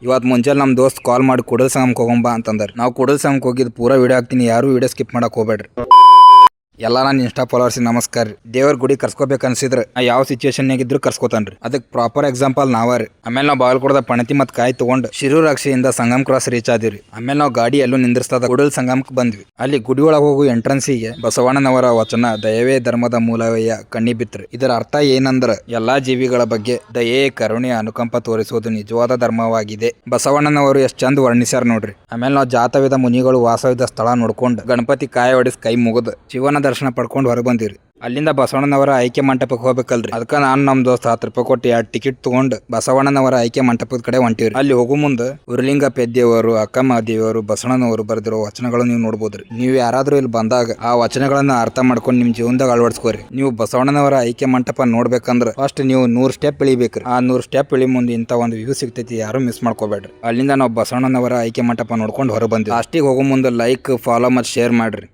ಇವತ್ತು ಮುಂಜಾನೆ ನಮ್ಮ ದೋಸ್ತ್ ಕಾಲ್ ಮಾಡಿ ಕುಡಲ್ ಸಂಗಮಕ್ಕೆ ಹೋಗಂಬ ಅಂತಂದ್ರೆ ನಾವು ಕುಡಲ್ ಸಂಗಮಕ್ಕೆ ಹೋಗಿದ್ದು ಪೂರಾ ವಿಡಿಯೋ ಹಾಕ್ತೀನಿ, ಯಾರು ವಿಡಿಯೋ ಸ್ಕಿಪ್ ಮಾಡಕ್ಕೆ ಹೋಗ್ಬೇಡ್ರಿ. ಎಲ್ಲ ನನ್ನ ಇನ್ಸ್ಟಾ ಫಾಲೋವರ್ಸ್ ನಮಸ್ಕಾರ ರೀ. ದೇವ್ರ ಗುಡಿ ಕರ್ಸ್ಕೋಬೇಕು ಅನ್ಸಿದ್ರೆ ಯಾವ ಸಿಚುವೇಶನ್ ಇದ್ರು ಕರ್ಸ್ಕೋತಾನ್ರಿ. ಅದಕ್ಕೆ ಪ್ರಾಪರ್ ಎಕ್ಸಾಂಪಲ್ ನಾವರಿ. ಆಮೇಲೆ ನಾವು ಬಾಗಲಕೋಟದ ಪಣತಿ ಮತ್ತು ಕಾಯಿ ತಗೊಂಡು ಶಿರೂರ್ ಅಕ್ಷಿಯಿಂದ ಸಂಗಮ್ ಕ್ರಾಸ್ ರೀಚ್ ಆದಿವ್ರಿ. ಆಮೇಲೆ ನಾವು ಗಾಡಿ ಎಲ್ಲೂ ನಿಂದ್ರಿಸ್ತದ ಕುಡಲ್ ಸಂಗಮಕ್ಕೆ ಬಂದ್ವಿ. ಅಲ್ಲಿ ಗುಡಿ ಒಳಗೆ ಹೋಗು ಎಂಟ್ರೆನ್ಸಿಗೆ ಬಸವಣ್ಣನವರ ವಚನ ದಯವೇ ಧರ್ಮದ ಮೂಲವಯ್ಯ ಕಣ್ಣಿ ಬಿತ್ರಿ. ಇದರ ಅರ್ಥ ಏನಂದ್ರ ಎಲ್ಲಾ ಜೀವಿಗಳ ಬಗ್ಗೆ ದಯೆ, ಕರುಣೆ, ಅನುಕಂಪ ತೋರಿಸುವುದು ನಿಜವಾದ ಧರ್ಮವಾಗಿದೆ. ಬಸವಣ್ಣನವರು ಎಷ್ಟು ಚಂದ ವರ್ಣಿಸ್ಯಾರ ನೋಡ್ರಿ. ಆಮೇಲೆ ನಾವು ಜಾತವೇದ ಮುನಿಗಳು ವಾಸವಿದ್ದ ಸ್ಥಳ ನೋಡ್ಕೊಂಡು ಗಣಪತಿ ಕಾಯಿ ಹೊಡಿಸ್ ಕೈ ಮುಗಿದು ಶಿವನ ದರ್ಶನ ಪಡ್ಕೊಂಡು ಹೊರ ಬಂದಿವ್ರಿ. ಅಲ್ಲಿಂದ ಬಸವಣ್ಣನವರ ಆಯ್ಕೆ ಮಂಟಪಕ್ಕೆ ಹೋಗ್ಬೇಕಲ್ರಿ. ಅದಕ್ಕೆ ನಾನು ನಮ್ಮ ದೋಸ್ತ 10 ರೂಪಾಯಿ ಕೊಟ್ಟು 2 ಟಿಕೆಟ್ ತಗೊಂಡು ಬಸವಣ್ಣನವರ ಆಯ್ಕೆ ಮಂಟಪದ ಕಡೆ ಹೊಂಟಿವ್ರಿ. ಅಲ್ಲಿ ಹೋಗೋ ಮುಂದೆ ಉರುಲಿಂಗ ಪೆದ್ಯವರು, ಅಕ್ಕಮ್ಮ ದೇವರು, ಬಸವಣ್ಣನವರು ಬರೆದಿರೋ ವಚನಗಳು ನೀವು ನೋಡ್ಬೋದ್ರಿ. ನೀವು ಯಾರಾದ್ರೂ ಇಲ್ಲಿ ಬಂದಾಗ ಆ ವಚನಗಳನ್ನ ಅರ್ಥ ಮಾಡ್ಕೊಂಡು ನಿಮ್ ಜೀವನದಾಗ ಅಳವಡಿಸ್ಕೋರಿ. ನೀವು ಬಸವಣ್ಣನವರ ಆಯ್ಕೆ ಮಂಟಪ ನೋಡ್ಬೇಕಂದ್ರೆ ಫಸ್ಟ್ ನೀವು 100 ಸ್ಟೆಪ್ ಇಳಿಬೇಕ್ರಿ. ಆ 100 ಸ್ಟೆಪ್ ಇಳಿ ಮುಂದೆ ಇಂಥ ಒಂದು ವ್ಯೂ ಸಿಗ್ತೈತಿ, ಯಾರು ಮಿಸ್ ಮಾಡ್ಕೋಬೇಡ್ರಿ. ಅಲ್ಲಿಂದ ನಾವು ಬಸವಣ್ಣನವರ ಆಯ್ಕೆ ಮಂಟಪ ನೋಡ್ಕೊಂಡು ಹೊರ ಬಂದ್ವಿ. ಲಾಸ್ಟಿಗೆ ಹೋಗೋ ಮುಂದೆ ಲೈಕ್, ಫಾಲೋ ಮತ್ತು ಶೇರ್ ಮಾಡ್ರಿ.